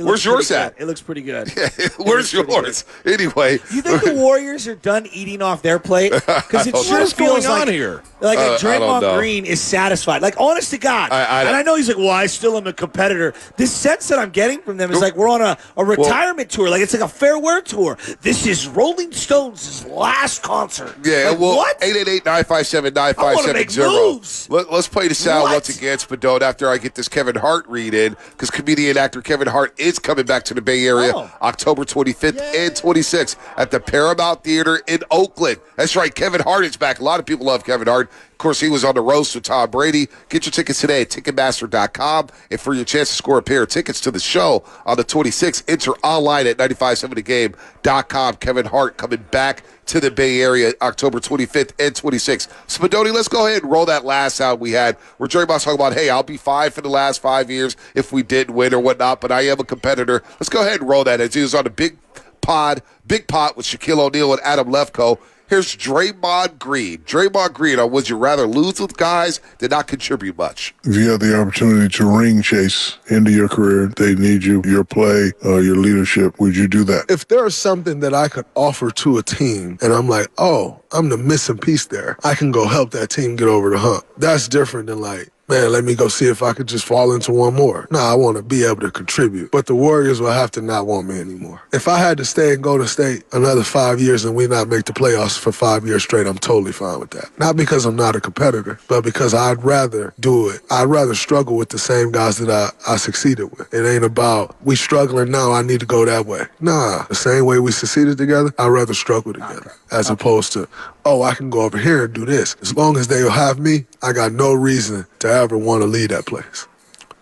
Where's yours at? It looks pretty good. Yeah, where's yours? Anyway. You think the Warriors are done eating off their plate? Because it sure feels like, Draymond Green is satisfied. Like, honest to God. And I know he's like, well, I still am a competitor. This sense that I'm getting from them is like we're on a retirement tour. Like, it's like a farewell tour. This is Rolling Stones' last concert. Yeah, like, well, what? 888-957-9570. Let's play the sound once again, Spadone, after I get this Kevin Hart read in, because comedian actor Kevin Hart is coming back to the Bay Area October 25th and 26th at the Paramount Theater in Oakland. That's right, Kevin Hart is back. A lot of people love Kevin Hart. Of course, he was on the roast with Tom Brady. Get your tickets today at Ticketmaster.com. And for your chance to score a pair of tickets to the show on the 26th, enter online at 957thegame.com. Kevin Hart coming back to the Bay Area October 25th and 26th. Spadoni, let's go ahead and roll that last sound we had where Draymond's talking about, hey, I'll be fine for the last 5 years if we didn't win or whatnot, but I am a competitor. Let's go ahead and roll that as he was on the Big Pot with Shaquille O'Neal and Adam Lefkoe. Here's Draymond Green. Draymond Green on would you rather lose with guys that not contribute much? If you have the opportunity to ring chase into your career, they need you, your play, your leadership. Would you do that? If there is something that I could offer to a team and I'm like, oh, I'm the missing piece there, I can go help that team get over the hump. That's different than like, man, let me go see if I could just fall into one more. No, I want to be able to contribute. But the Warriors will have to not want me anymore. If I had to stay and go to state another 5 years and we not make the playoffs for 5 years straight, I'm totally fine with that. Not because I'm not a competitor, but because I'd rather do it. I'd rather struggle with the same guys that I succeeded with. It ain't about, we struggling now, I need to go that way. Nah, the same way we succeeded together, I'd rather struggle together as opposed to, oh, I can go over here and do this. As long as they'll have me, I got no reason to ever want to leave that place.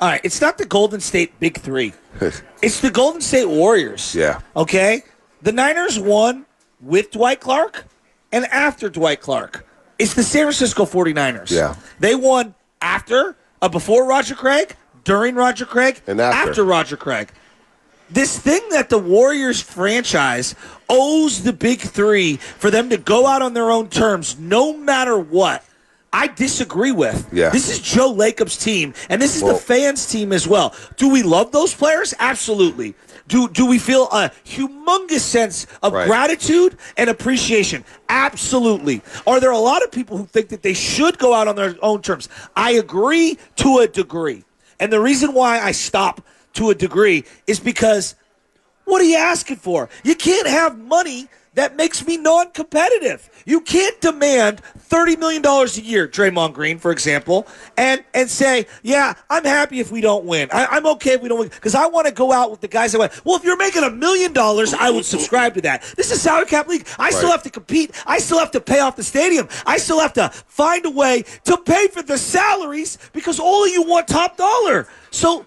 All right, it's not the Golden State Big Three. It's the Golden State Warriors. Yeah. Okay? The Niners won with Dwight Clark and after Dwight Clark. It's the San Francisco 49ers. Yeah. They won before Roger Craig, during Roger Craig, and after Roger Craig. This thing that the Warriors franchise owes the Big Three for them to go out on their own terms no matter what, I disagree with. Yeah. This is Joe Lacob's team, and this is the fans' team as well. Do we love those players? Absolutely. Do we feel a humongous sense of gratitude and appreciation? Absolutely. Are there a lot of people who think that they should go out on their own terms? I agree to a degree. And the reason why I stop to a degree is because what are you asking for? You can't have money that makes me non-competitive. You can't demand $30 million a year, Draymond Green, for example, and say, yeah, I'm happy if we don't win. I'm okay if we don't win because I want to go out with the guys that win. Well, if you're making $1 million, I would subscribe to that. This is salary cap league. I still have to compete. I still have to pay off the stadium. I still have to find a way to pay for the salaries because all of you want top dollar. So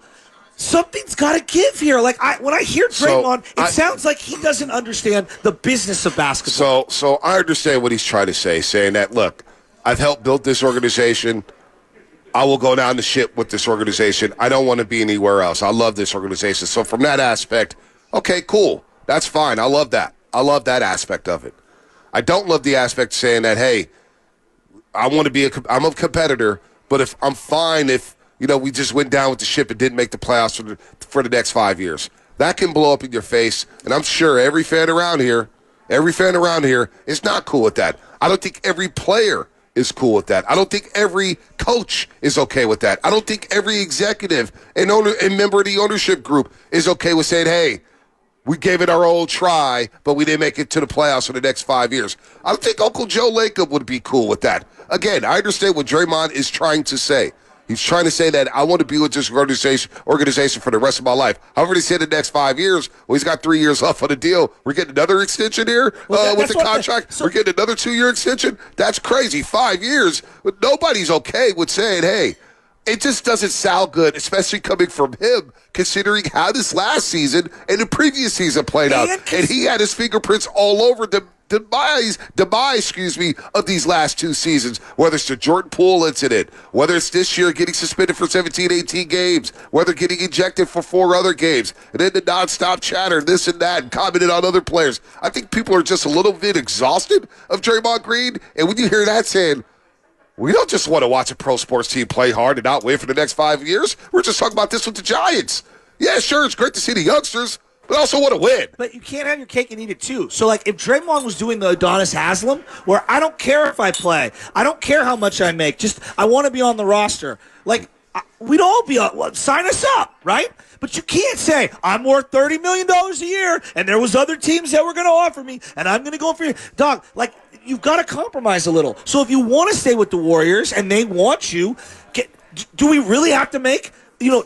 something's got to give here. Like when I hear Draymond, it sounds like he doesn't understand the business of basketball. So I understand what he's trying to say, saying that, look, I've helped build this organization. I will go down the ship with this organization. I don't want to be anywhere else. I love this organization. So from that aspect, okay, cool. That's fine. I love that. I love that aspect of it. I don't love the aspect saying that, hey, I want to be I'm a competitor, but if I'm fine if we just went down with the ship and didn't make the playoffs for the next 5 years. That can blow up in your face, and I'm sure every fan around here is not cool with that. I don't think every player is cool with that. I don't think every coach is okay with that. I don't think every executive and member of the ownership group is okay with saying, hey, we gave it our old try, but we didn't make it to the playoffs for the next 5 years. I don't think Uncle Joe Lacob would be cool with that. Again, I understand what Draymond is trying to say. He's trying to say that I want to be with this organization for the rest of my life. However, he said the next 5 years. Well, he's got 3 years left on the deal. We're getting another extension here with the contract. We're getting another 2-year extension. That's crazy. 5 years. But nobody's okay with saying, hey, it just doesn't sound good, especially coming from him, considering how this last season and the previous season played out. And he had his fingerprints all over the demise of these last 2 seasons, whether it's the Jordan Poole incident, whether it's this year getting suspended for 17, 18 games, whether getting ejected for 4 other games, and then the nonstop chatter, this and that, and commenting on other players. I think people are just a little bit exhausted of Draymond Green, and when you hear that saying, we don't just want to watch a pro sports team play hard and not win for the next 5 years. We're just talking about this with the Giants. Yeah, sure, it's great to see the youngsters, but I also want to win. But you can't have your cake and eat it too. So, like, if Draymond was doing the Adonis Haslam, where I don't care if I play, I don't care how much I make, just I want to be on the roster. Like, we'd all be on. Well, sign us up, right? But you can't say, I'm worth $30 million a year, and there was other teams that were going to offer me, and I'm going to go for you. Dog, like, you've got to compromise a little. So if you want to stay with the Warriors and they want you, do we really have to make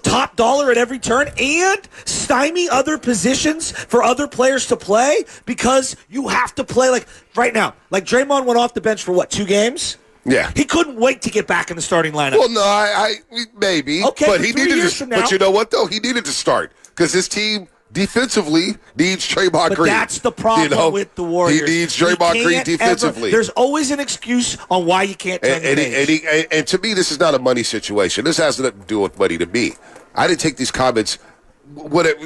top dollar at every turn and stymie other positions for other players to play because you have to play like right now? Like Draymond went off the bench for what, 2 games? Yeah, he couldn't wait to get back in the starting lineup. Well, no, I maybe. Okay, but he needed to. But you know what though? He needed to start because his team defensively needs Draymond Green. That's the problem with the Warriors. He needs Draymond Green defensively. There's always an excuse on why you can't turn the page. And to me, this is not a money situation. This has nothing to do with money to me. I didn't take these comments.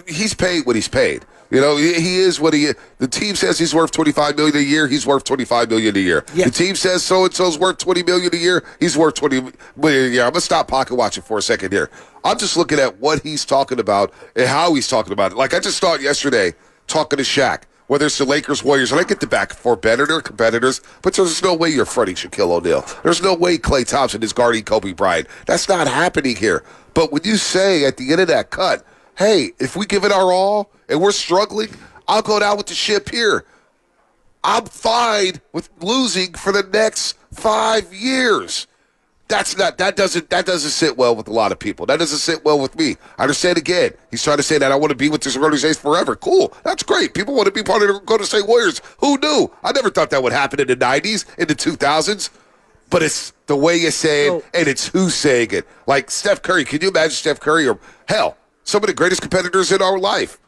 He's paid what he's paid. He is what he is. The team says he's worth $25 million a year. He's worth $25 million a year. Yeah. The team says so-and-so's worth $20 million a year. He's worth $20 million a year. I'm going to stop pocket watching for a second here. I'm just looking at what he's talking about and how he's talking about it. Like I just thought yesterday talking to Shaq, whether it's the Lakers, Warriors, and I get the back and forth better. They're competitors, but there's no way you're fronting Shaquille O'Neal. There's no way Klay Thompson is guarding Kobe Bryant. That's not happening here. But when you say at the end of that cut, hey, if we give it our all and we're struggling, I'll go down with the ship here. I'm fine with losing for the next 5 years. That doesn't sit well with a lot of people. That doesn't sit well with me. I understand again. He's trying to say that I want to be with this organization forever. Cool. That's great. People want to be part of the Golden State Warriors. Who knew? I never thought that would happen in the 90s, in the 2000s. But it's the way you say it, and it's who's saying it. Like Steph Curry. Can you imagine Steph Curry or, hell, some of the greatest competitors in our life?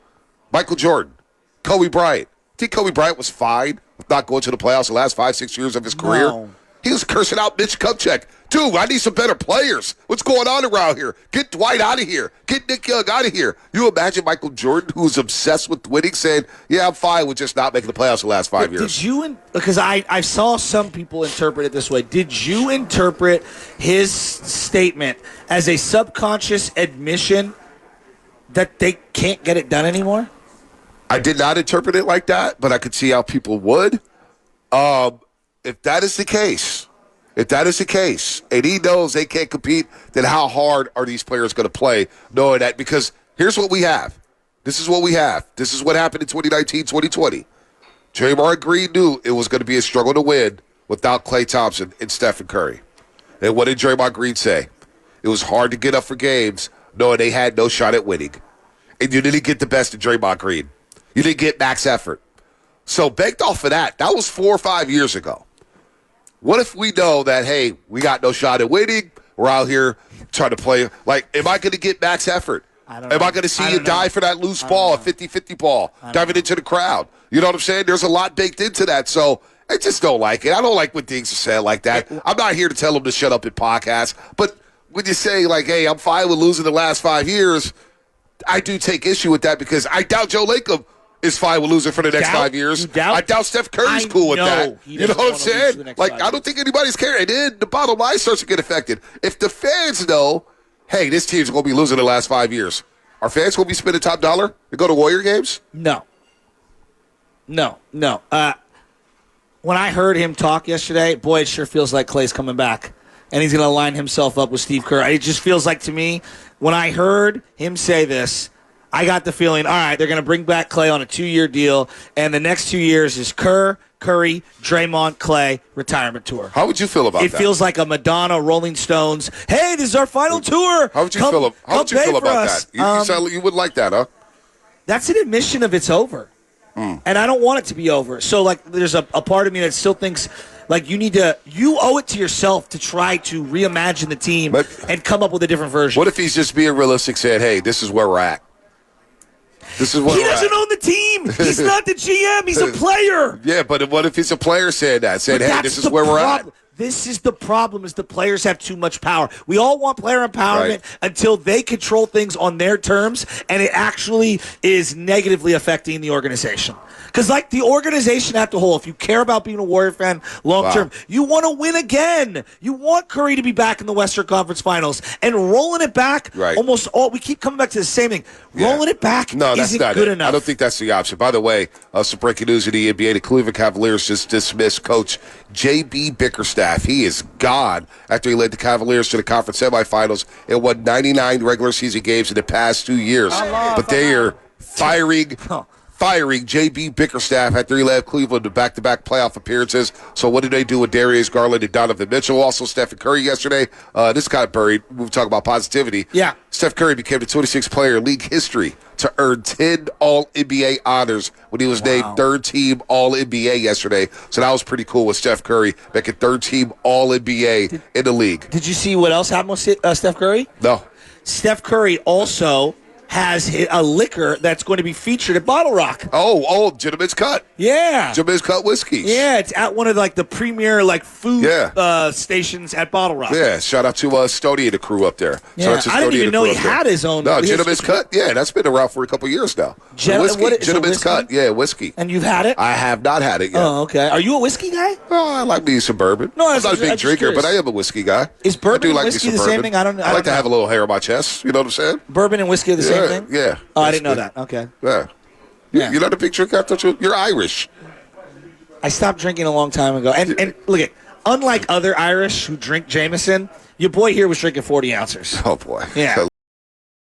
Michael Jordan, Kobe Bryant. Think Kobe Bryant was fine with not going to the playoffs the last 5-6 years of his career? No. He was cursing out Mitch Kupchak. Dude, I need some better players. What's going on around here? Get Dwight out of here. Get Nick Young out of here. You imagine Michael Jordan, who's obsessed with winning, saying, yeah, I'm fine with just not making the playoffs the last 5 years. Did you, because I saw some people interpret it this way, did you interpret his statement as a subconscious admission that they can't get it done anymore? I did not interpret it like that, but I could see how people would. If that is the case, and he knows they can't compete, then how hard are these players going to play knowing that? Because here's what we have. This is what we have. This is what happened in 2019, 2020. Draymond Green knew it was going to be a struggle to win without Klay Thompson and Stephen Curry. And what did Draymond Green say? It was hard to get up for games knowing they had no shot at winning. And you didn't get the best of Draymond Green. You didn't get max effort. So baked off of that, that was 4 or 5 years ago. What if we know that, hey, we got no shot at winning, we're out here trying to play, like, am I going to get max effort? Am I going to see you die for that loose ball, a 50-50 ball, diving into the crowd? You know what I'm saying? There's a lot baked into that, so I just don't like it. I don't like when things are said like that. I'm not here to tell them to shut up in podcasts, but when you say, like, hey, I'm fine with losing the last 5 years, I do take issue with that because I doubt Joe Lacob is fine with losing for the next 5 years. I doubt Steph Curry's cool with that. You know what I'm saying? Like, I don't think anybody's caring. And then the bottom line starts to get affected. If the fans know, hey, this team's going to be losing the last 5 years, are fans going to be spending top dollar to go to Warrior games? No. When I heard him talk yesterday, boy, it sure feels like Klay's coming back. And he's going to line himself up with Steve Kerr. It just feels like to me, when I heard him say this, I got the feeling, all right, they're going to bring back Klay on a 2-year deal, and the next 2 years is Kerr, Curry, Draymond, Klay, retirement tour. How would you feel about that? It feels like a Madonna, Rolling Stones, hey, this is our final tour. How would you feel about that? You would like that, huh? That's an admission of it's over. And I don't want it to be over. So, like, there's a part of me that still thinks, like, you owe it to yourself to try to reimagine the team and come up with a different version. What if he's just being realistic, saying, hey, this is where we're at? He doesn't own the team. He's not the GM. He's a player. Yeah, but what if he's a player saying that? Saying, hey, this is where we're at? This is the problem: is the players have too much power. We all want player empowerment until they control things on their terms, and it actually is negatively affecting the organization. Because, like, the organization at the whole, if you care about being a Warrior fan long term, you want to win again. You want Curry to be back in the Western Conference Finals. And rolling it back, almost all, we keep coming back to the same thing. Rolling it back isn't good enough. I don't think that's the option. By the way, some breaking news in the NBA. The Cleveland Cavaliers just dismissed Coach J.B. Bickerstaff. He is gone after he led the Cavaliers to the conference semifinals and won 99 regular season games in the past 2 years. But they are firing J.B. Bickerstaff after he led Cleveland to back-to-back playoff appearances. So what did they do with Darius Garland and Donovan Mitchell? Also, Stephen Curry yesterday. This got buried. We talk about positivity. Yeah. Steph Curry became the 26th player in league history to earn 10 All-NBA honors when he was named third-team All-NBA yesterday. So that was pretty cool with Steph Curry making third-team All-NBA in the league. Did you see what else happened with Steph Curry? No. Steph Curry also has a liquor that's going to be featured at Bottle Rock. Oh, Gentleman's Cut. Yeah. Gentleman's Cut whiskeys. Yeah, it's at one of the premier food stations at Bottle Rock. Yeah, shout out to Stoney and the crew up there. Yeah, I didn't even know he had his own. No, Gentleman's Cut. Yeah, that's been around for a couple years now. Gentleman's Cut. Yeah, whiskey. And you've had it? I have not had it yet. Oh, okay. Are you a whiskey guy? Oh, I like me some bourbon. No, I'm not a big drinker, but I am a whiskey guy. Is bourbon and whiskey the same thing? I like to have a little hair on my chest. You know what I'm saying? Bourbon and whiskey are the same thing? Yeah. Oh, I didn't know that. Okay. Yeah. You're not a big drinker, don't you? You're Irish. I stopped drinking a long time ago. And look, unlike other Irish who drink Jameson, your boy here was drinking 40 ounces. Oh, boy. Yeah.